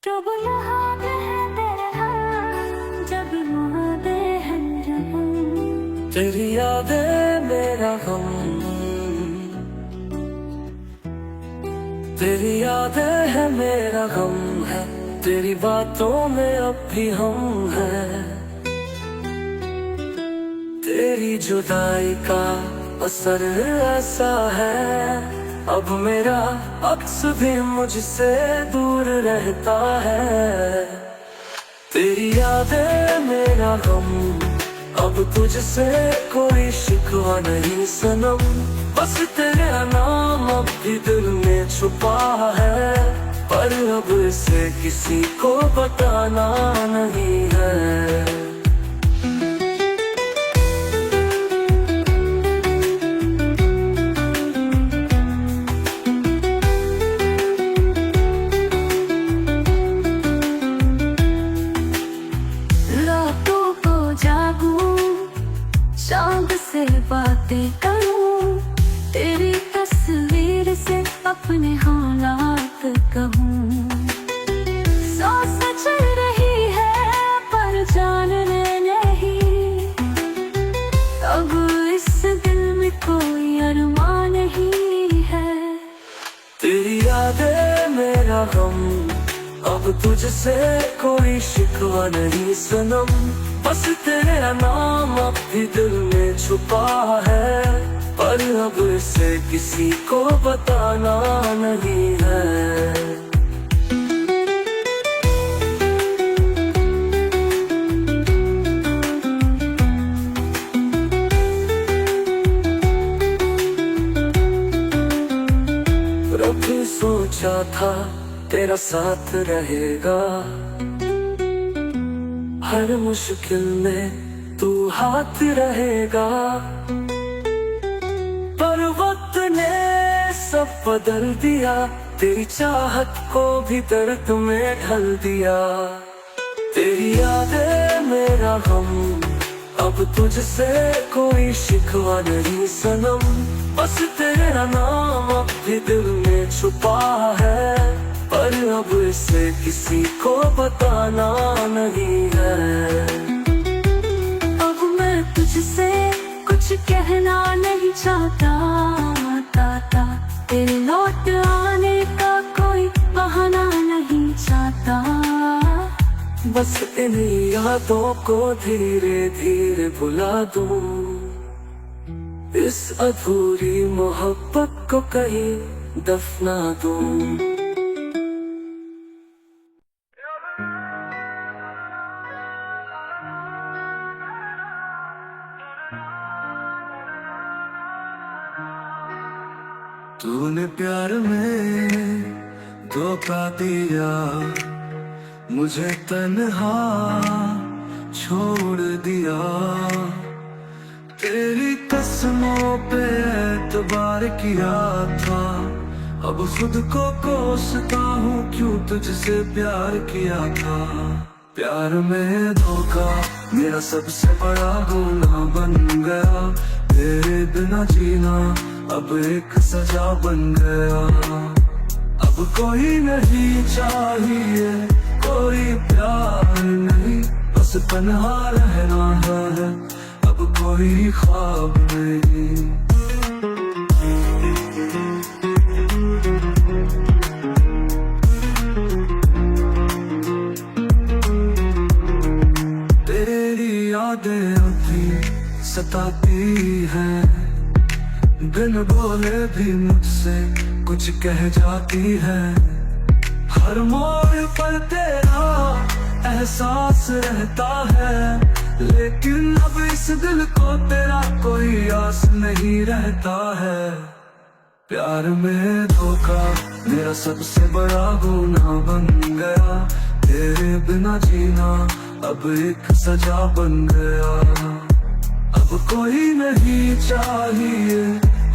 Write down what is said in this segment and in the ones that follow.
जब याद है तेरे हम जब यादें हैं जब तेरी यादें मेरा गम, तेरी यादें है मेरा गम है, तेरी बातों में अब भी हम हैं। तेरी जुदाई का असर ऐसा है, अब मेरा अक्स भी मुझसे दूर रहता है। तेरी यादें मेरा गम, अब तुझसे कोई शिकवा नहीं सनम, बस तेरा नाम अब भी दिल में छुपा है, पर अब इसे किसी को बताना नहीं है। चांद से बातें करूं, तेरी तस्वीर से अपने हालात कहूं। सांस चल रही है पर जानने नहीं, अब इस दिल में कोई अरमान नहीं है। तेरी यादें मेरा गम, अब तुझसे कोई शिकवा नहीं सनम, बस तेरा नाम अब भी दिल में छुपा है, पर अब इसे किसी को बताना नहीं है। कभी सोचा था तेरा साथ रहेगा, हर मुश्किल में तू हाथ रहेगा, पर वक्त ने सब बदल दिया, तेरी चाहत को भी दर्द में ढल दिया। तेरी यादें मेरा गम, अब तुझसे कोई शिकवा नहीं सनम, बस तेरा नाम अब भी दिल में छुपा है, पर अब इसे किसी को बताना नहीं है। अब मैं तुझसे कुछ कहना नहीं चाहता, तेरे लौट आने का कोई बहाना नहीं चाहता, बस इन यादों को धीरे धीरे भुला दूं, इस अधूरी मोहब्बत को कहीं दफना दूं। तूने प्यार में धोखा दिया, मुझे तन्हा छोड़ दिया, तेरी कसमों पे एतबार किया था, अब खुद को कोसता हूँ क्यों तुझसे प्यार किया था। प्यार में धोखा मेरा सबसे बड़ा गुनाह बन गया, तेरे बिना जीना अब एक सजा बन गया। अब कोई नहीं चाहिए, कोई प्यार नहीं, बस तन्हा रहना है, अब कोई ख्वाब नहीं। तेरी यादें अभी सताती हैं, बिन बोले भी मुझसे कुछ कह जाती है, हर मोड़ पर तेरा एहसास रहता है, लेकिन अब इस दिल को तेरा कोई आस नहीं रहता है। प्यार में धोखा मेरा सबसे बड़ा गुनाह बन गया, तेरे बिना जीना अब एक सजा बन गया। अब कोई नहीं चाहिए,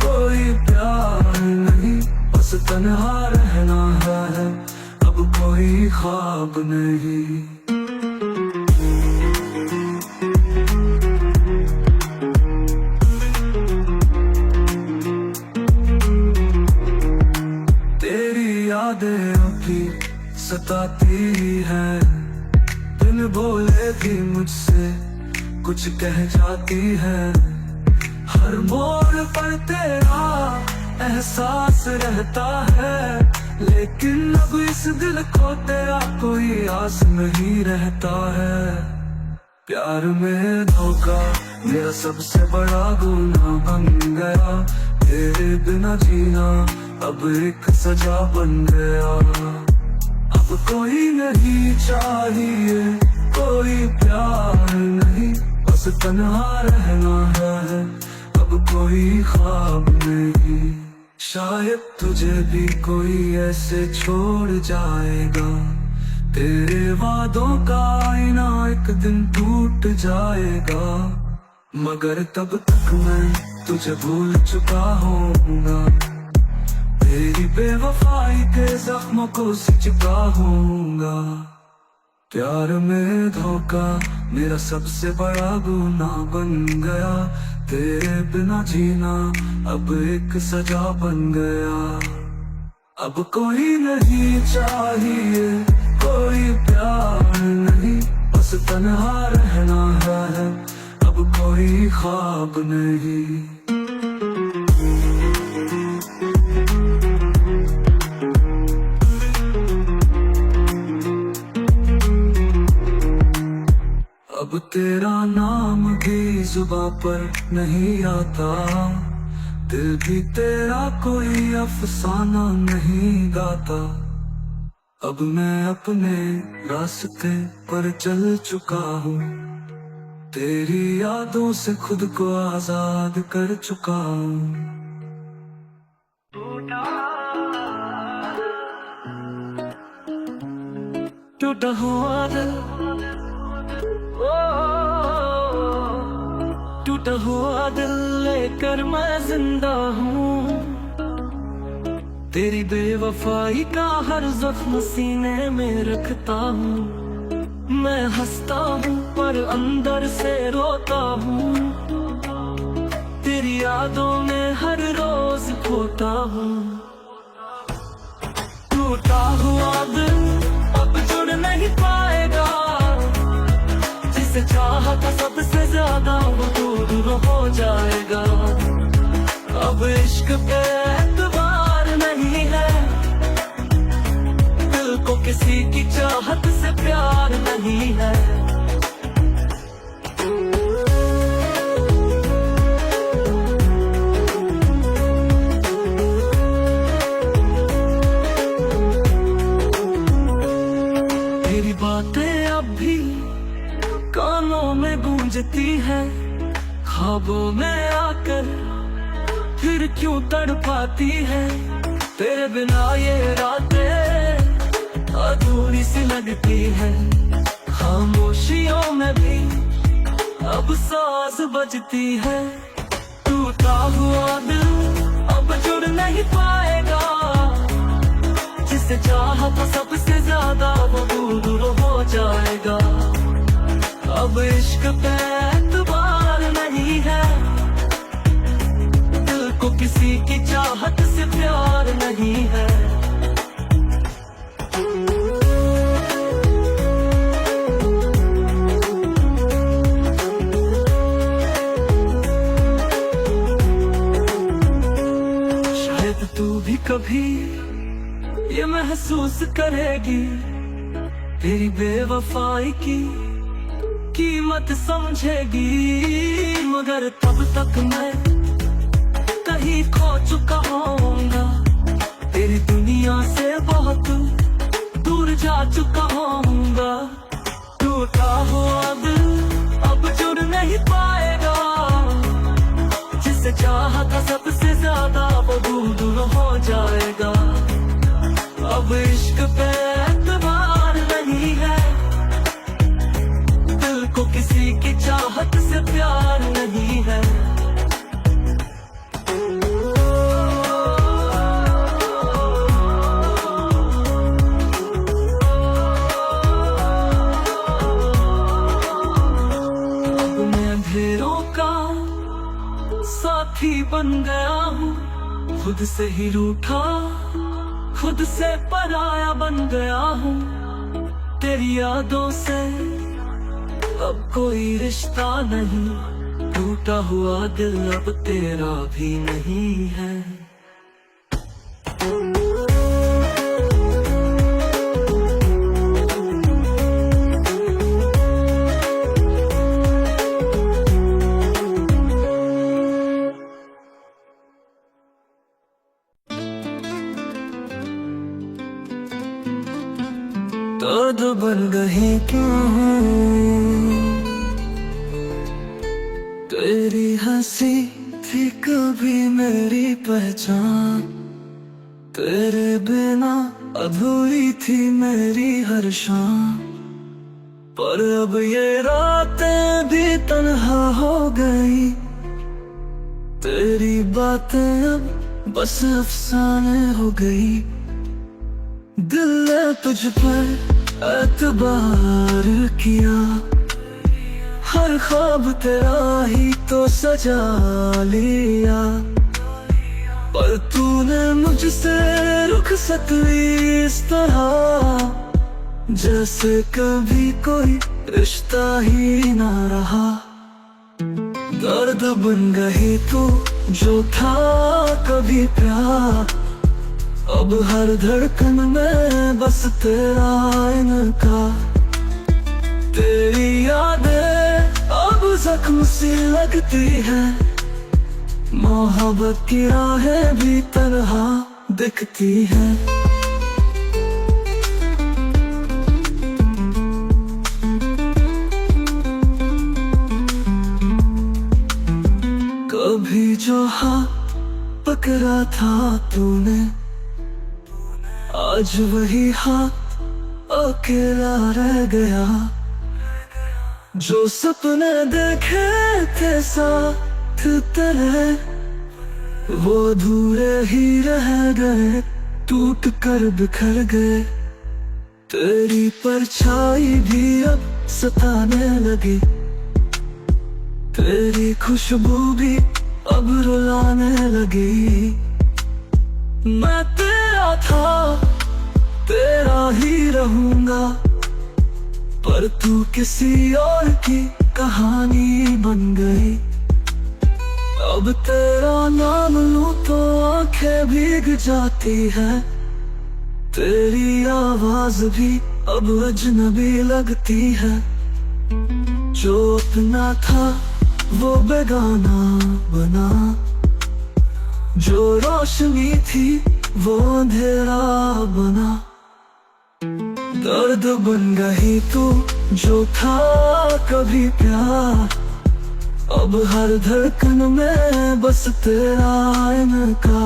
कोई प्यार नहीं, बस तन्हा रहना है, अब कोई ख्वाब नहीं। तेरी यादें अभी बताती है, बिन बोले भी मुझसे कुछ कह जाती है। हर मोड़ पर तेरा एहसास रहता है, लेकिन अब इस दिल को तेरा कोई आस नहीं रहता है। प्यार में धोखा मेरा सबसे बड़ा गुनाह बन गया, तेरे बिना जीना अब एक सजा बन गया। अब कोई नहीं चाहिए, कोई प्यार नहीं, बस तन्हा रहना है, अब कोई ख्वाब नहीं। शायद तुझे भी कोई ऐसे छोड़ जाएगा, तेरे वादों का आईना एक दिन टूट जाएगा, मगर तब तक मैं तुझे भूल चुका होऊंगा, तेरी बेवफाई के जख्मों को सिंच चुका होऊंगा। प्यार में धोखा मेरा सबसे बड़ा गुनाह बन गया, तेरे बिना जीना अब एक सजा बन गया। अब कोई नहीं चाहिए, कोई प्यार नहीं, बस तन्हा रहना है, अब कोई ख्वाब नहीं। अब तेरा नाम भी जुबां पर नहीं आता, दिल भी तेरा कोई अफसाना नहीं गाता। अब मैं अपने रास्ते पर चल चुका हूँ, तेरी यादों से खुद को आजाद कर चुका हूँ। टूटा हुआ दिल, टूटा हुआ दिल लेकर मैं जिंदा हूँ, तेरी बेवफाई का हर जख्म सीने में रखता हूँ। मैं हंसता हूँ पर अंदर से रोता हूँ, तेरी यादों में हर रोज खोता हूँ। टूटा हुआ दिल अब जुड़ नहीं पाएगा, जिसे चाहा था सबसे ज्यादा वो दूर हो जाएगा। अब इश्क पे एतबार नहीं है, दिल को किसी की चाहत से प्यार नहीं है। तेरी बातें अब भी कानों में गूंजती है, ख्वाबों में आकर फिर क्यों तड़पाती है। तेरे बिना ये रातें अधूरी सी लगती है, खामोशियों में भी अब सांस बजती है। टूटा हुआ दिल अब जुड़ नहीं पाएगा, जिसे चाहा था सबसे ज्यादा वो दूर हो जाएगा। अब इश्क पे एतबार नहीं है, दिल को किसी की चाहत से प्यार नहीं है। शायद तू भी कभी ये महसूस करेगी, तेरी बेवफाई की कीमत समझेगी, मगर तब तक मैं कहीं खो चुका होऊंगा, तेरी दुनिया से बहुत दूर जा चुका होऊंगा। टूटा हुआ दिल अब जुड़ नहीं पाएगा, जिसे चाहा था सबसे ज्यादा वो दूर हो जाएगा। अब इश्क पे एतबार नहीं है, दिल को किसी की चाहत से प्यार नहीं है। अब मैं अंधेरों का साथी बन गया हूँ, खुद से ही रूठा खुद से पराया बन गया हूँ। तेरी यादों से अब कोई रिश्ता नहीं, टूटा हुआ दिल अब तेरा भी नहीं है। दर्द बन गई क्यों हूँ, तेरी हंसी थी कभी मेरी पहचान, तेरे बिना अधूरी थी मेरी हर शाम। पर अब ये रातें भी तन्हा हो गई, तेरी बातें अब बस अफसाने हो गई। दिल ने तुझ पर एतबार किया, हर ख्वाब तेरा ही तो सजा लिया। पर तूने मुझसे रुखसत ली इस तरह, जैसे कभी कोई रिश्ता ही ना रहा। दर्द बन गई तू जो था कभी प्यार, अब हर धड़कन में बस तेरा इनका। तेरी यादें अब जख्म सी लगती है, मोहब्बत की राहें भी तन्हा दिखती हैं। कभी जो हाथ पकड़ा था तूने, आज वही हाथ अकेला रह गया। जो सपने देखे थे साथ तेरे, वो अधूरे ही रह गए, टूट कर बिखर गए। तेरी परछाई भी अब सताने लगी, तेरी खुशबू भी अब रुलाने लगी। मैं तेरा था, तेरा ही रहूंगा, पर तू किसी और की कहानी बन गई। अब तेरा नाम लूं तो आंखें भीग जाती है, तेरी आवाज भी अब अजनबी लगती है। जो अपना था वो बेगाना बना, जो रोशनी थी वो अंधेरा बना। दर्द बन गई तू जो था कभी प्यार, अब हर धड़कन में बस तेरा इनका।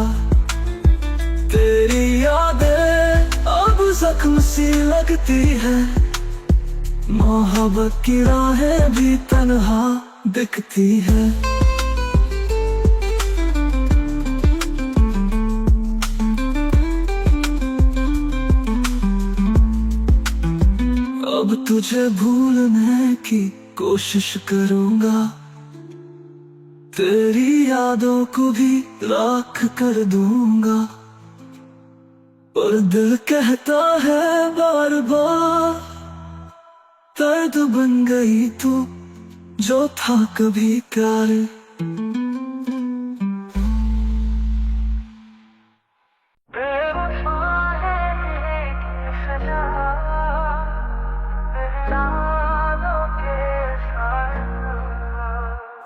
तेरी यादें अब जख्म सी लगती है, मोहब्बत की राहें भी तन्हा दिखती है। अब तुझे भूलने की कोशिश करूंगा, तेरी यादों को भी राख कर दूंगा। पर दिल कहता है बार बार, दर्द बन गई तू जो था कभी प्यार।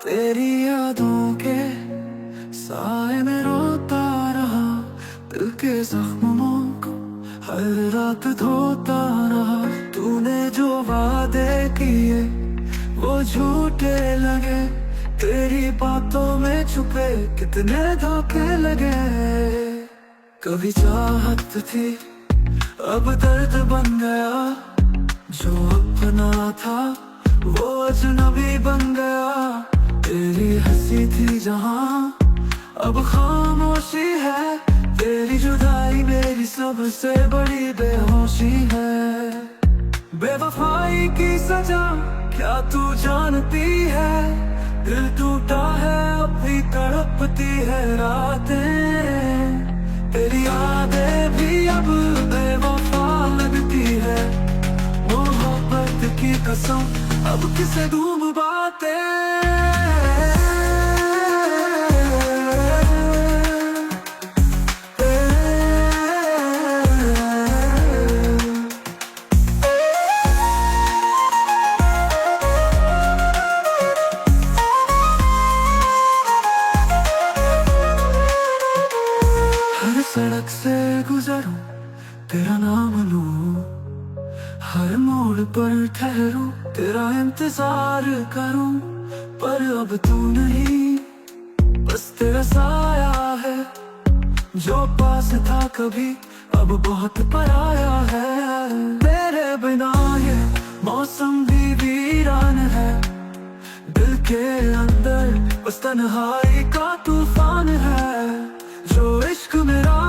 तेरी यादों के साए में रोता रहा, दिल के जख्मों को हर रात धोता रहा। तूने जो वादे किए वो झूठे लगे, तेरी बातों में छुपे कितने धोखे लगे। कभी चाहत थी अब दर्द बन गया, जो अपना था वो अजनबी बन गया। तेरी हंसी थी जहाँ अब खामोशी है, तेरी जुदाई मेरी सबसे बड़ी बेहोशी है। बेवफाई की सजा क्या तू जानती है, दिल टूटा है अब भी तड़पती है रातें। तेरी यादें भी अब बेवफा लगती है, कसम अब किसे दूँ बातें। हर सड़क से गुजरूं तेरा नाम लूं, हर मोड़ पर ठहरूं तेरा इंतजार करूं, पर अब तू नहीं बस तेरा साया है, जो पास था कभी अब बहुत पराया है। तेरे बिना ये मौसम भी वीरान है, दिल के अंदर बस तन्हाई का तूफान है। जो इश्क मेरा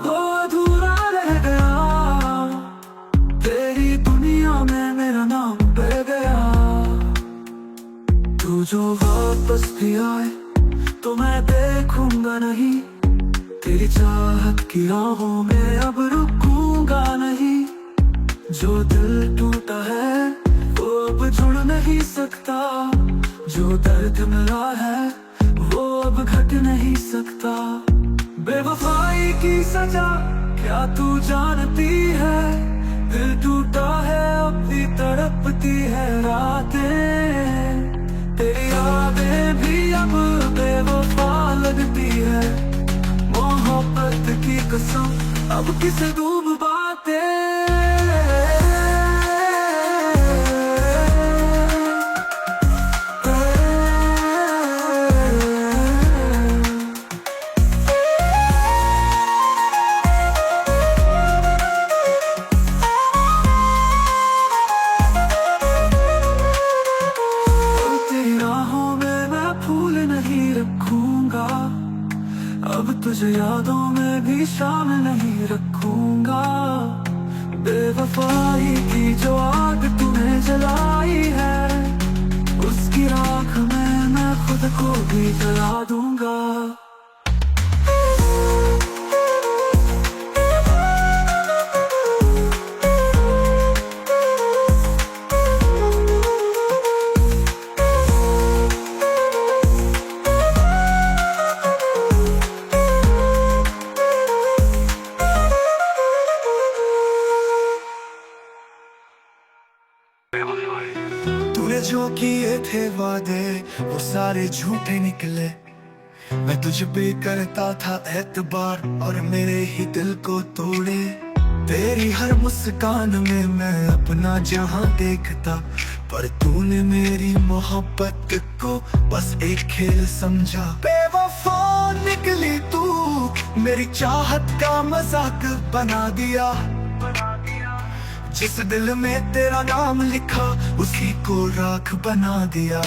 वो अधूरा रह गया, तेरी दुनिया में मेरा नाम बह गया। तू जो वापस भी आए तो मैं देखूंगा नहीं, तेरी चाहत की राहों में अब रुकूंगा नहीं। जो दिल टूटा है वो अब जुड़ नहीं सकता, जो दर्द मिला है वो अब घट नहीं सकता। बेवफाई की सजा क्या तू जानती है, दिल टूटा है अपनी तड़पती है रातें, तेरी यादें भी अब बेवफा लगती है। मोहब्बत की कसम अब किसे दूँ बातें। अब तुझे यादों में भी शामिल नहीं रखूंगा, बेवफाई की जो आग तूने जलाई है, उसकी राख में मैं खुद को भी जला दूंगा। तूने जो किए थे वादे वो सारे झूठे निकले, मैं तुझ पे करता था एतबार और मेरे ही दिल को तोड़े। तेरी हर मुस्कान में मैं अपना जहां देखता, पर तूने मेरी मोहब्बत को बस एक खेल समझा। बेवफा निकली तू, मेरी चाहत का मजाक बना दिया। जिस दिल में तेरा नाम लिखा उसी को राख बना दिया।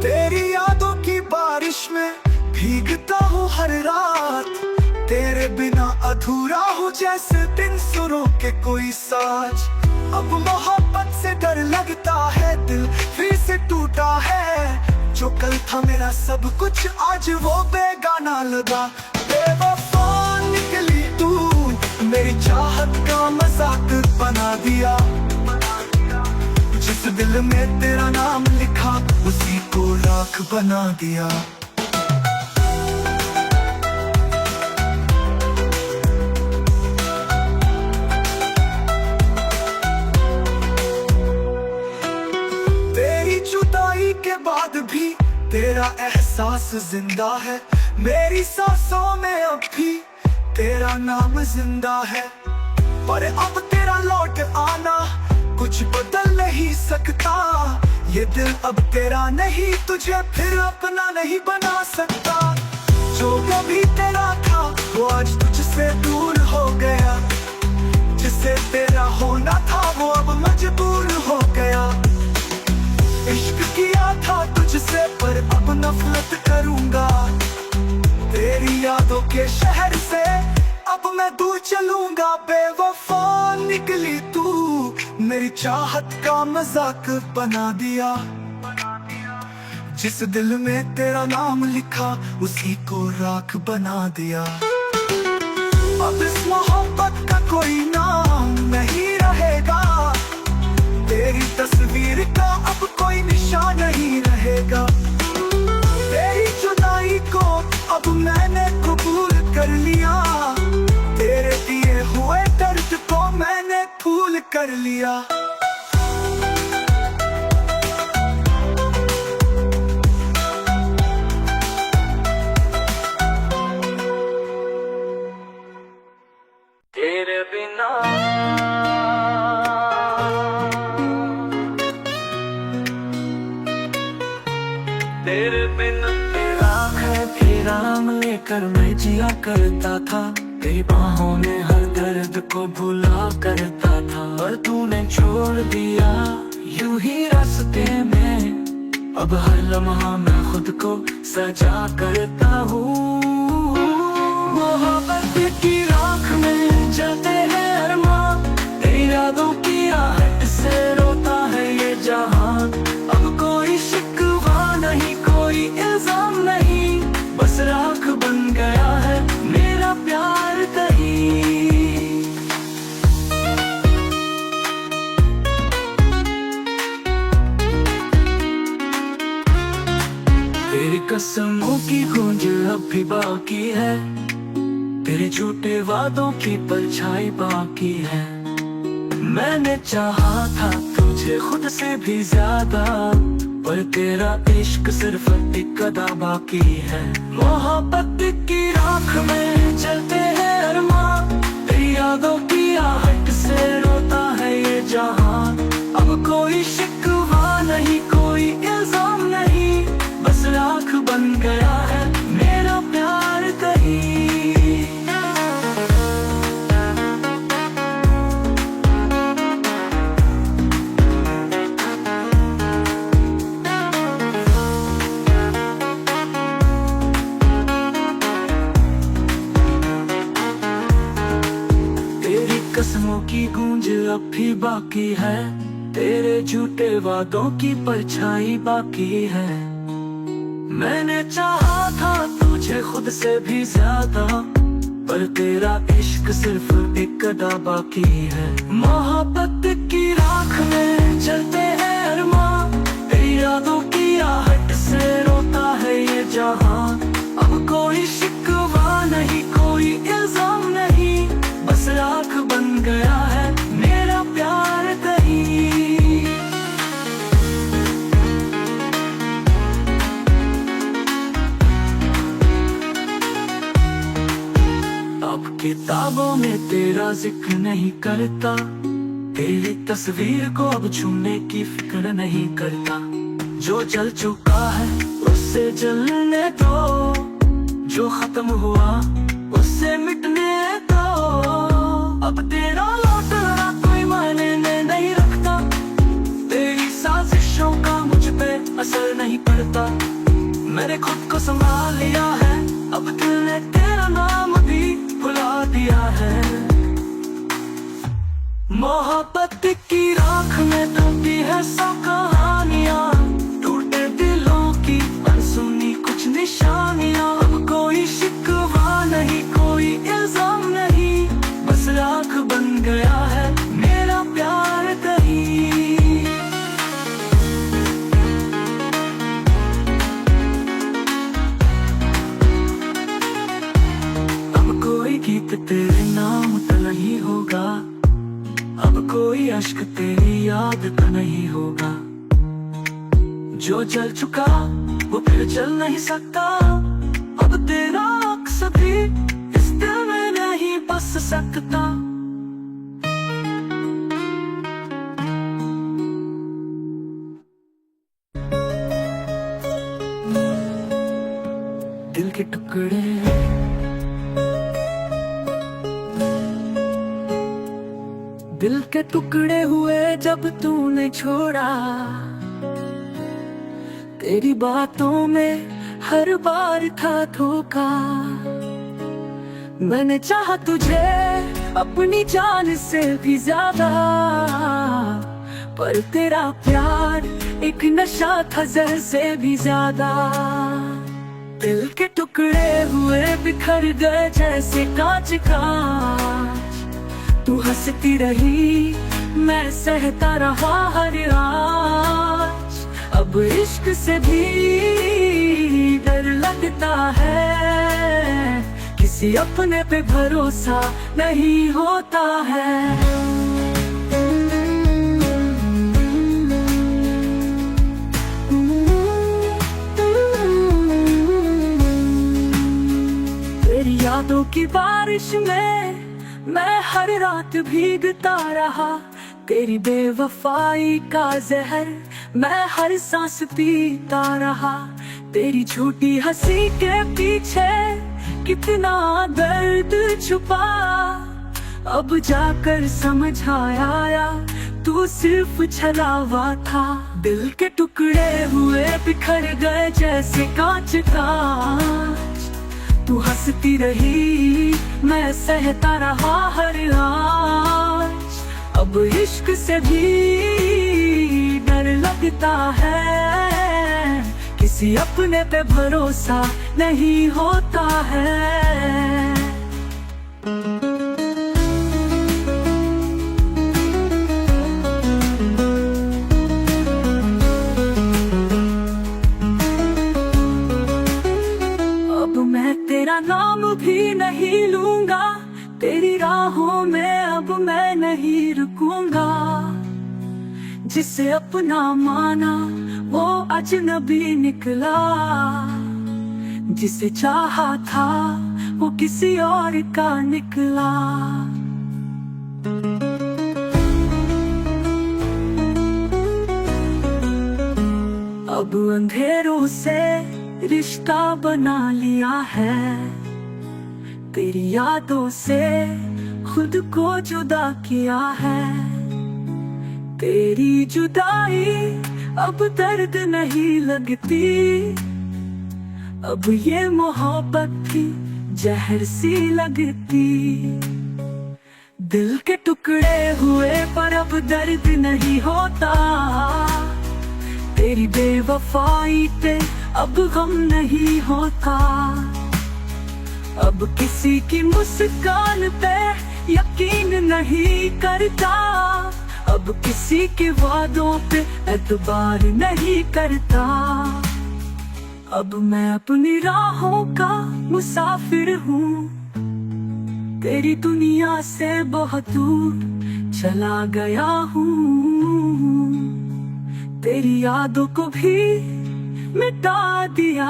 तेरी यादों की बारिश में भीगता हूँ हर रात, तेरे बिना अधूरा हूँ जैसे दिन सुरों के कोई साज। अब मोहब्बत से डर लगता है, दिल फिर से टूटा है। जो कल था मेरा सब कुछ आज वो बेगाना लगा। बेवफा निकली तू, मेरी चाहत का मजाक बना दिया। जिस दिल में तेरा नाम लिखा उसी को राख बना दिया। के बाद भी तेरा एहसास जिंदा है, मेरी सांसों में अब भी तेरा नाम जिंदा है। पर अब तेरा लौट आना कुछ बदल नहीं सकता, ये दिल अब तेरा नहीं, तुझे फिर अपना नहीं बना सकता। जो कभी तेरा था वो आज तुझसे दूर हो गया, जिसे तेरा होना था वो अब मजबूर हो गया। इश्क किया था तुझसे पर अब नफरत करूंगा, तेरी यादों के शहर से अब मैं मैं दूर चलूंगा बेवफा निकली तू, मेरी चाहत का मजाक बना दिया। जिस दिल में तेरा नाम लिखा उसी को राख बना दिया। अब इस मोहब्बत का कोई नाम नहीं रहेगा, तेरी तस्वीर का अब कोई निशान नहीं रहेगा। तेरी जुदाई को अब मैंने कबूल कर लिया, तेरे दिए हुए दर्द को मैंने भूल कर लिया। तेरे बिना तेरे बिना तेरा है तेरा नाम लेकर मैं जिया करता था, तेरी बाहों में हर दर्द को भुला करता था। और तूने छोड़ दिया यूं ही रास्ते में, अब हर लम्हा मैं खुद को सजा करता हूँ। मोहब्बत की राख में जलते हैं अरमां, तेरी यादों की आहट से रोता है ये जहां। अब कोई शिकवा नहीं कोई इल्जाम नहीं, बस राख बन गया है मेरा प्यार कहीं। तेरी कसमों की गूंज अब भी बाकी है, तेरे झूठे वादों की परछाई बाकी है। मैंने चाहा था तुझे खुद से भी ज्यादा, पर तेरा इश्क सिर्फ एक अदा बाकी है। मोहब्बत की राख में जलते हैं अरमां, तेरी यादों की आहट से रोता है ये जहां। अब कोई शिकवा नहीं कोई इल्जाम नहीं, बस राख बन गया है मेरा प्यार कहीं। कसमों की गूंज अब भी बाकी है, तेरे झूठे वादों की परछाई बाकी है। मैंने चाहा था तुझे खुद से भी ज्यादा, पर तेरा इश्क सिर्फ एक अदा बाकी है। मोहब्बत की राख में जलते हैं अरमां, तेरी यादों की आहट से रोता है ये जहां। अब कोई शिकवा नहीं कोई इल्जाम नहीं, बस राख बन गया है मेरा प्यार कहीं। अब किताबों में तेरा जिक्र नहीं करता, तेरी तस्वीर को अब छूने की फिक्र नहीं करता। जो जल चुका है उससे जलने दो, जो खत्म हुआ उससे मिटने दो। अब तेरा लौटना कोई मायने नहीं रखता, तेरी साजिशों का मुझ पे असर नहीं पड़ता। मैंने खुद को संभाल लिया है, अब दिल ने तेरा नाम भी भुला दिया है। मोहब्बत की राख में धोती है सब कहानियां, टूटे दिलों की अनसुनी कुछ निशानियां। अब कोई शिकवा नहीं कोई इल्जाम नहीं, बस राख बन गया है मेरा प्यार कहीं। अब कोई गीत तेरे नाम का नहीं होगा, अब कोई अश्क तेरी याद का नहीं होगा। जो जल चुका वो फिर जल नहीं सकता, अब तेरा अक्स भी इस दिल में नहीं बस सकता। दिल के टुकड़े दिल के टुकड़े हुए जब तूने छोड़ा, तेरी बातों में हर बार था धोखा। मैंने चाहा तुझे अपनी जान से भी ज्यादा, पर तेरा प्यार एक नशा था जहर से भी ज्यादा। दिल के टुकड़े हुए बिखर गए जैसे कांच कांच, तू हंसती रही मैं सहता रहा हर आँच। अब इश्क से भी डर लगता है, किसी अपने पे भरोसा नहीं होता है। तेरी यादों की बारिश में मैं हर रात भीगता रहा, तेरी बेवफाई का जहर मैं हर सांस पीता रहा। तेरी झूठी हंसी के पीछे कितना दर्द छुपा, अब जाकर समझ आया तू सिर्फ छलावा था। दिल के टुकड़े हुए बिखर गए जैसे कांच कांच, तू हंसती रही मैं सहता रहा हर आँच। अब इश्क से भी डर लगता है, किसी अपने पे भरोसा नहीं होता है। अब मैं तेरा नाम भी नहीं लूंगा, तेरी राहों में अब मैं नहीं रुकूंगा। जिसे अपना माना वो अजनबी निकला, जिसे चाहा था वो किसी और का निकला। अब अंधेरों से रिश्ता बना लिया है, तेरी यादों से खुद को जुदा किया है। तेरी जुदाई अब दर्द नहीं लगती, अब ये मोहब्बत भी जहर सी लगती। दिल के टुकड़े हुए पर अब दर्द नहीं होता, तेरी बेवफाई पे अब गम नहीं होता। अब किसी की मुस्कान पे यकीन नहीं करता, अब किसी के वादों पे एतबार नहीं करता। अब मैं अपनी राहों का मुसाफिर हूँ, तेरी दुनिया से बहुत दूर चला गया हूँ। तेरी यादों को भी मिटा दिया,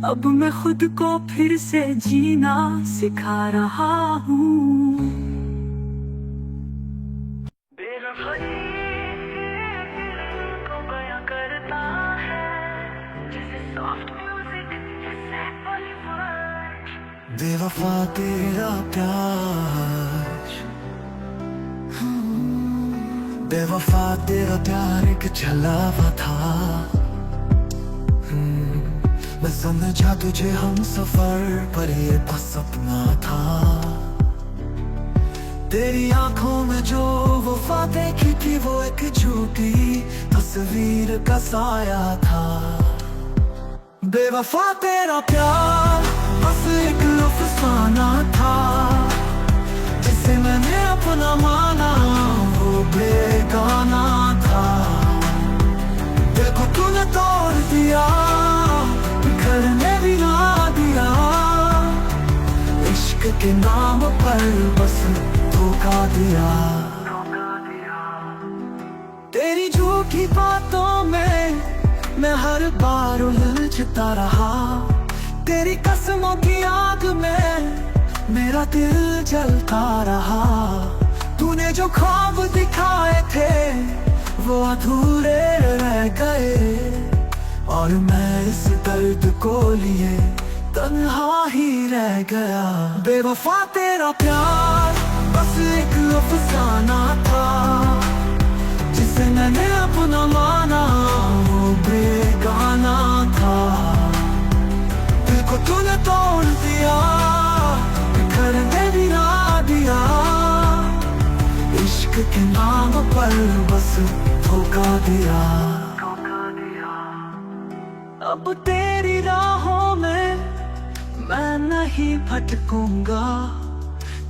अब मैं खुद को फिर से जीना सिखा रहा हूँ। बेवफा तेरा प्यार, बेवफा तेरा प्यार एक छलावा था। मैं समझा तुझे हम सफर पर ये बस सपना था। तेरी आंखों में जो वफा देखी थी वो एक झूठी तस्वीर का साया था। बेवफा तेरा प्यार बस एक अफसाना था, जिसे मैंने अपना माना वो बेगाना था। देखो तूने तोड़ दिया, करने भी ना दिया, इश्क के नाम पर बस धोखा दिया। तेरी झूठी बातों में मैं हर बार उलझता रहा, तेरी कसमों की आग में मेरा दिल जलता रहा। तूने जो ख्वाब दिखाए थे वो अधूरे रह गए, और मैं इस दर्द को लिए तन्हा ही रह गया। बेवफा तेरा प्यार बस एक अफसाना था, जिसे मैंने अपना माना वो बेगाना था। दिल को तूने तोड़ दिया, पर बस धोखा दिया। अब तेरी राहों में मैं नहीं भटकूंगा,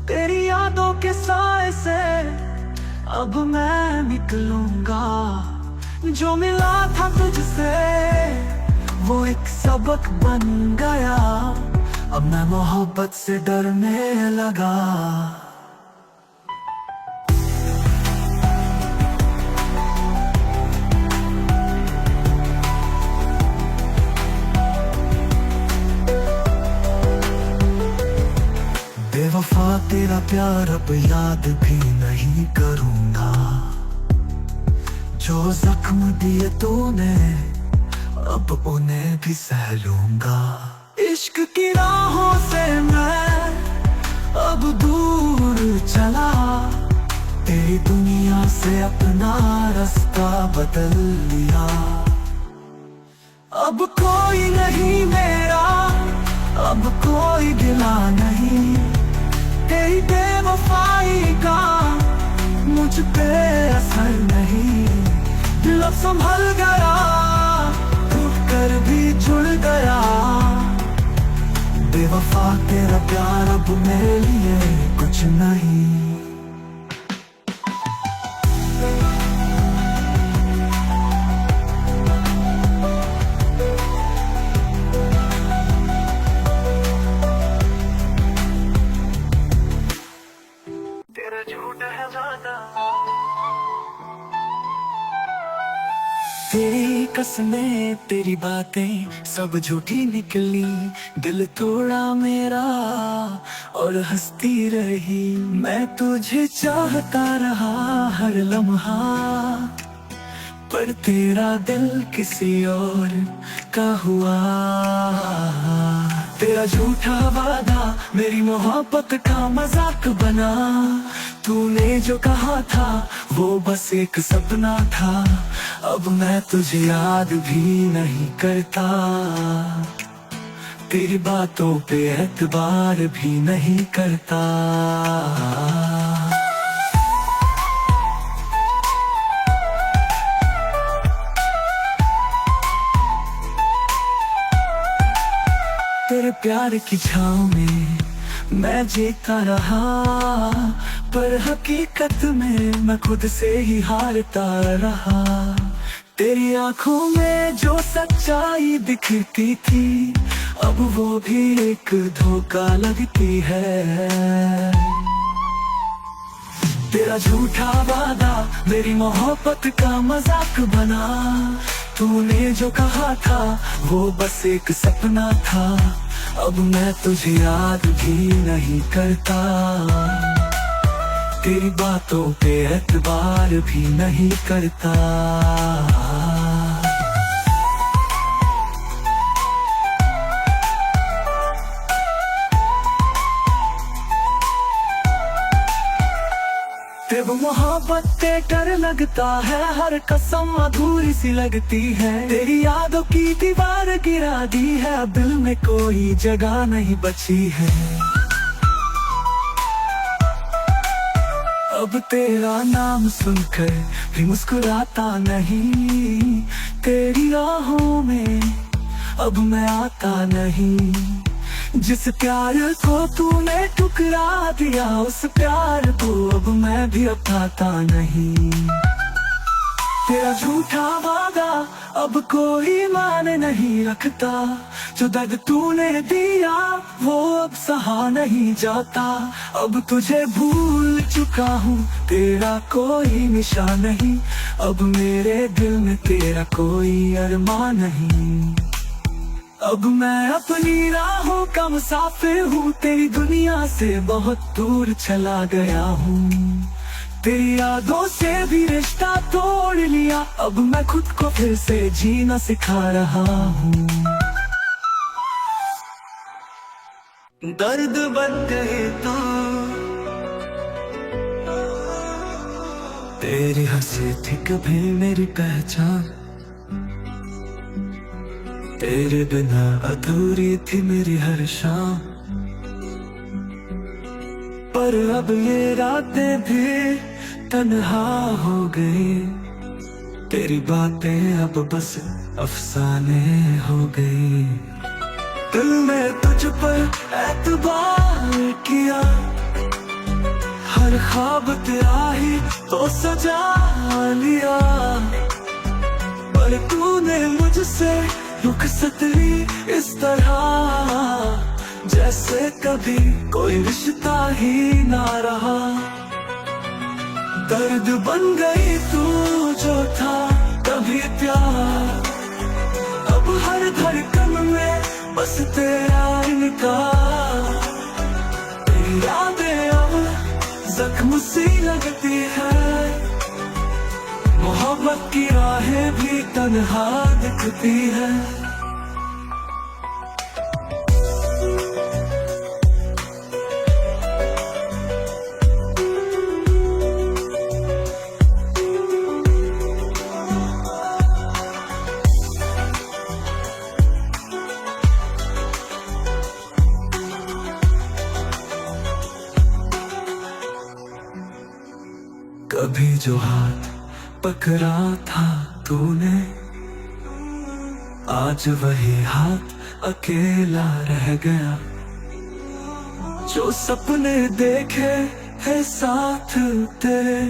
तेरी यादों के साए से अब मैं निकलूंगा। जो मिला था तुझसे वो एक सबक बन गया, अब मैं मोहब्बत से डरने लगा। बेवफा तेरा प्यार अब याद भी नहीं करूंगा, जो जख्म दिए तूने अब उन्हें भी सह लूंगा। इश्क की राहों से मैं अब दूर चला, तेरी दुनिया से अपना रास्ता बदल लिया। अब कोई नहीं मेरा, अब कोई गिला नहीं, तेरी बेवफाई का मुझ पे असर नहीं। लब संभल गया, टूट कर भी जुड़ गया। बेवफा तेरा प्यार अब मेरे लिए कुछ नहीं। तेरा झूठ है वादा, तेरी कसमें तेरी बातें सब झूठी निकली। दिल तोड़ा मेरा और हंसती रही, मैं तुझे चाहता रहा हर लम्हा, पर तेरा दिल किसी और का हुआ। तेरा झूठा वादा मेरी मोहब्बत का मजाक बना, तूने जो कहा था वो बस एक सपना था। अब मैं तुझे याद भी नहीं करता, तेरी बातों पे एतबार भी नहीं करता। तेरे प्यार की छाँव में मैं जीता रहा, पर हकीकत में मैं खुद से ही हारता रहा। तेरी आंखों में जो सच्चाई दिखती थी अब वो भी एक धोखा लगती है। तेरा झूठा वादा मेरी मोहब्बत का मजाक बना, तूने जो कहा था वो बस एक सपना था। अब मैं तुझे याद भी नहीं करता, तेरी बातों पे एतबार भी नहीं करता। जब मोहब्बत से डर लगता है, हर कसम अधूरी सी लगती है। तेरी यादों की दीवार गिरा दी है, दिल में कोई जगह नहीं बची है। अब तेरा नाम सुनकर भी मुस्कुराता नहीं, तेरी राहों में अब मैं आता नहीं। जिस प्यार को तूने ठुकरा दिया, उस प्यार को अब मैं भी अपनाता नहीं। तेरा झूठा वादा अब कोई माने नहीं रखता, जो दर्द तूने दिया वो अब सहा नहीं जाता। अब तुझे भूल चुका हूँ, तेरा कोई निशान नहीं। अब मेरे दिल में तेरा कोई अरमान नहीं। अब मैं अपनी राहों का मुसाफिर हूँ, तेरी दुनिया से बहुत दूर चला गया हूँ। तेरी यादों से भी रिश्ता तोड़ लिया, अब मैं खुद को फिर से जीना सिखा रहा हूँ। दर्द बन गए तो तेरी हंसी थी कभी मेरी पहचान, तेरे बिना अधूरी थी मेरी हर शाम। पर अब ये रातें भी तन्हा हो गई। तेरी बातें अब बस अफसाने हो गई। दिल ने तुझ पर एतबार किया, हर ख्वाब तेरा ही तो सजा लिया। पर तूने मुझसे रुखसत ली इस तरह, जैसे कभी कोई रिश्ता ही ना रहा। दर्द बन गई तू जो था कभी प्यार, अब हर धड़कन में बस तेरा इनकार। तेरी यादें अब जख्म सी लगती है, मोहब्बत की राहें भी तन्हा दिखती है। कभी जो हाथ पकड़ा था तूने, आज वही हाथ अकेला रह गया। जो सपने देखे है साथ तेरे,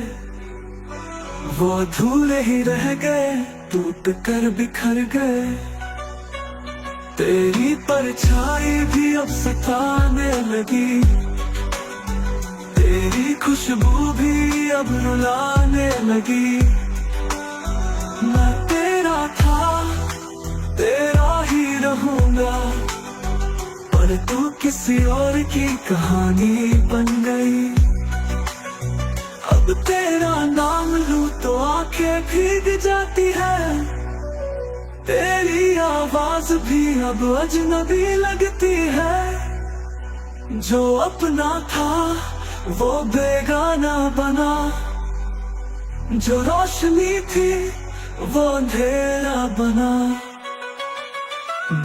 वो अधूरे ही रह गए, टूट कर बिखर गए। तेरी परछाई भी अब सताने लगी, तेरी खुशबू भी अब रुलाने लगी। मैं तेरा था, तेरा ही रहूंगा, पर तू किसी और की कहानी बन गई। अब तेरा नाम लूं तो आंखें भीग जाती है, तेरी आवाज भी अब अजनबी लगती है। जो अपना था वो बेगाना बना, जो रोशनी थी वो अंधेरा बना।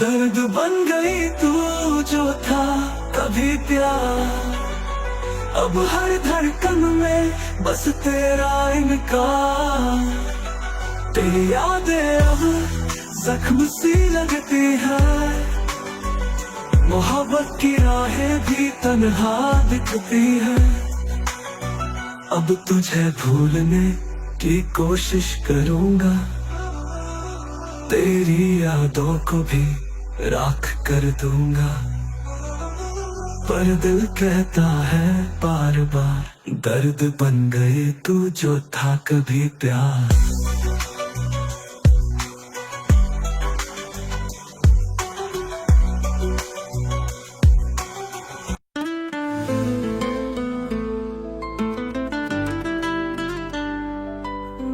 दर्द बन गई तू जो था कभी प्यार, अब हर धड़कन में बस तेरा इनकार। तेरी यादें अब जख्म सी लगती है, मोहब्बत की राहें भी तन्हा दिखती है। अब तुझे भूलने की कोशिश करूंगा, तेरी यादों को भी राख कर दूंगा। पर दिल कहता है बार बार, दर्द बन गए तू जो था कभी प्यार।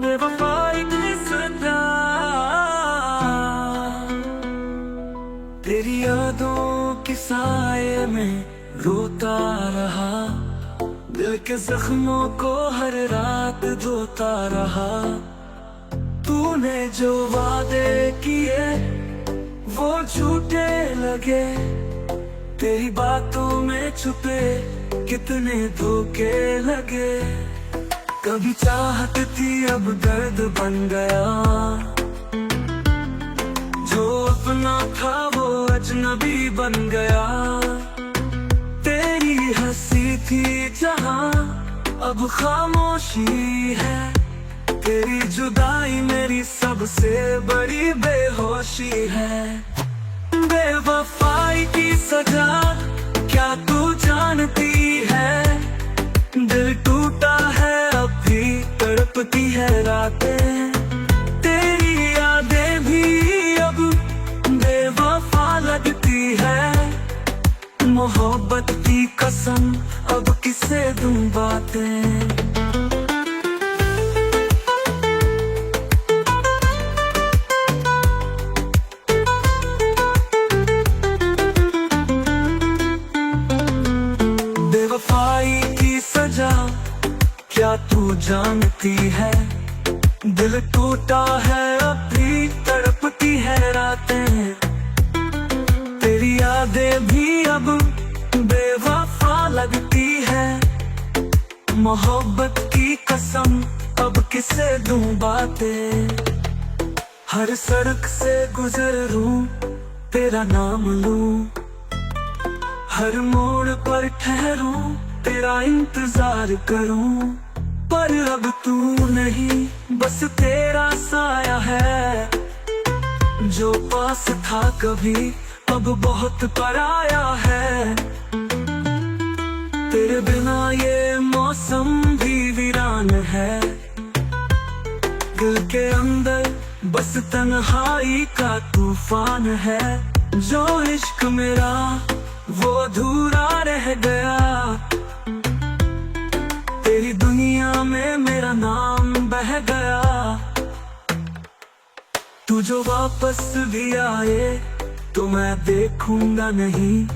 बेवफाई की सजा, तेरी यादों के साए में रोता रहा, दिल के जख्मों को हर रात धोता रहा। तूने जो वादे किए वो झूठे लगे, तेरी बातों में छुपे कितने धोखे लगे। कभी चाहत थी अब दर्द बन गया, जो अपना था वो अजनबी बन गया। तेरी हंसी थी जहां अब खामोशी है, तेरी जुदाई मेरी सबसे बड़ी बेहोशी है। बेवफाई की सजा क्या तू जानती है, दिल टूटा है अब भी तड़पती है रातें। तेरी यादें भी अब बेवफा लगती है, मोहब्बत की कसम अब किसे दूं बातें। बेवफाई की सजा क्या तू जानती है, दिल टूटा है अब भी तड़पती है रातें। तेरी यादें भी अब बेवफा लगती है, मोहब्बत की कसम कसम अब किसे दूं बातें, हर सड़क से गुजरूं तेरा नाम लूं, हर मोड़ पर ठहरूं तेरा इंतजार करूं। पर अब तू नहीं बस तेरा साया है, जो पास था कभी अब बहुत पराया है। तेरे बिना ये मौसम भी वीरान है, दिल के अंदर बस तन्हाई का तूफान है। जो इश्क मेरा वो अधूरा रह गया, तेरी दुनिया में मेरा नाम बह गया। तू जो वापस भी आए तो मैं देखूंगा नहीं,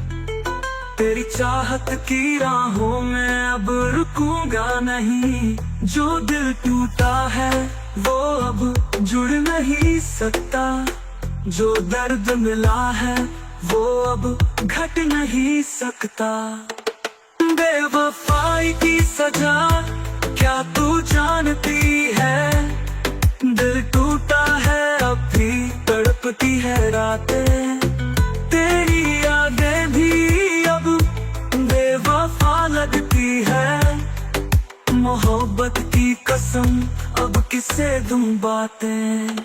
तेरी चाहत की राहों में अब रुकूंगा नहीं। जो दिल टूटा है वो अब जुड़ नहीं सकता, जो दर्द मिला है वो अब घट नहीं सकता। बेवफाई की सजा क्या तू जानती है, दिल टूटा है अब भी तड़पती है रातें, तेरी यादें भी अब बेवफा लगती है। मोहब्बत की कसम अब किसे दूं बातें।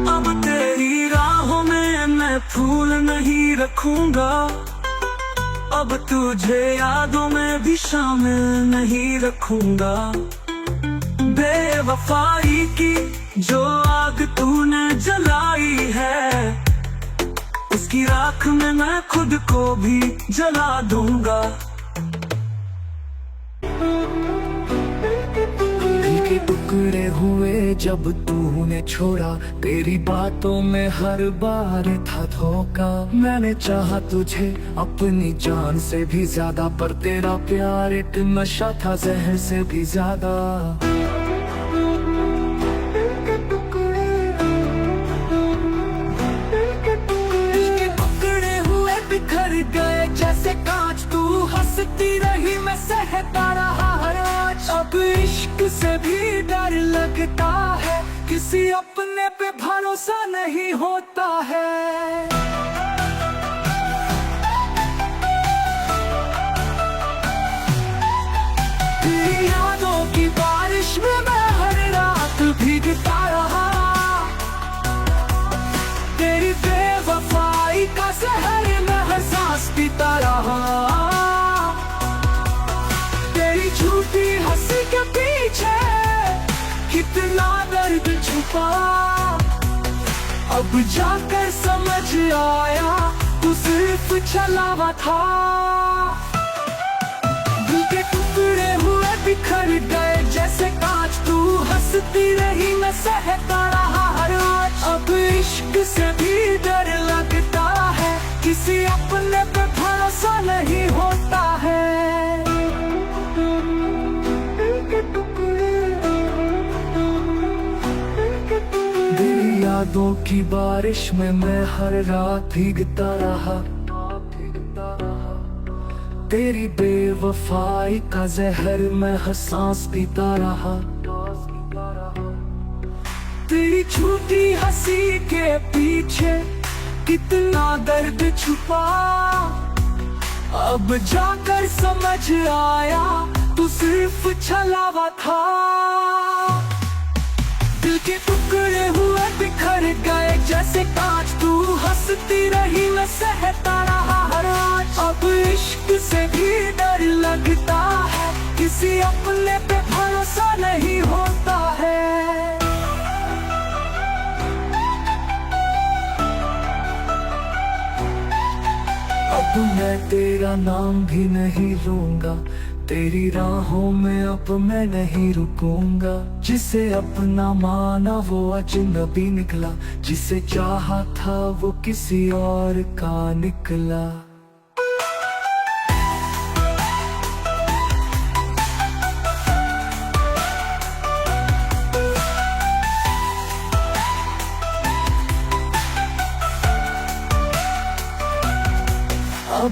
अब तेरी राहों में मैं फूल नहीं रखूंगा, अब तुझे यादों में भी शामिल नहीं रखूंगा। बेवफाई की जो आग तूने जलाई है, उसकी राख में मैं खुद को भी जला दूंगा। दिल के टुकड़े हुए जब तूने छोड़ा, तेरी बातों में हर बार था धोखा। मैंने चाहा तुझे अपनी जान से भी ज्यादा, पर तेरा प्यार एक नशा था जहर से भी ज्यादा। गए जैसे कांच, तू हंसती रही मैं सहता रहा हर आज। अब इश्क से भी डर लगता है, किसी अपने पे भरोसा नहीं होता है। तेरी यादों की बारिश में मैं हर रात भीगता रहा, तेरी बेवफाई का जहर मैं सांस पीता रहा। तेरी झूठी हंसी के पीछे कितना दर्द छुपा, अब जाकर समझ आया तू सिर्फ छलावा था। दिल के टुकड़े हुए बिखर गए जैसे कांच, तू हंसती रही मैं सहता रहा हर आज। अब इश्क से भी डर लगता है, किसी अपने पे भरोसा नहीं होता है। तेरी यादों की बारिश में मैं हर रात भीगता रहा, तेरी बेवफाई का जहर मैं हर सांस पीता रहा। तेरी झूठी हंसी के पीछे कितना दर्द छुपा, अब जाकर समझ आया तू सिर्फ छलावा था। दिल के टुकड़े हुए बिखर गए जैसे कांच, तू हंसती रही मैं सहता रहा हर आज। अब इश्क से भी डर लगता है, किसी अपने पे भरोसा नहीं होता है। अब मैं तेरा नाम भी नहीं लूंगा, तेरी राहों में अब मैं नहीं रुकूंगा। जिसे अपना माना वो अजनबी निकला, जिसे चाहा था वो किसी और का निकला।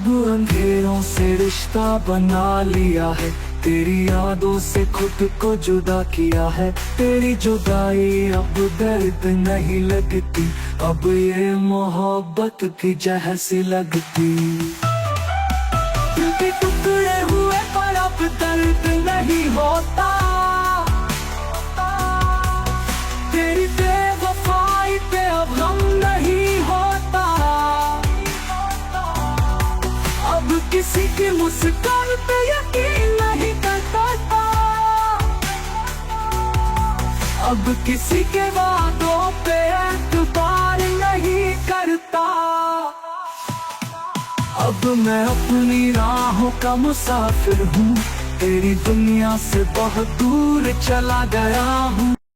अब अंधेरों से रिश्ता बना लिया है, तेरी यादों से खुद को जुदा किया है। तेरी जुदाई अब दर्द नहीं लगती, अब ये मोहब्बत की जहर सी लगती। दिल के टुकड़े हुए पर अब दर्द नहीं होता, तेरी बेवफाई पे अब गम नहीं होता। अब किसी की मुस्कान पे यकीन नहीं करता, अब किसी के वादों पे एतबार नहीं करता। अब मैं अपनी राहों का मुसाफिर हूँ, तेरी दुनिया से बहुत दूर चला गया हूँ।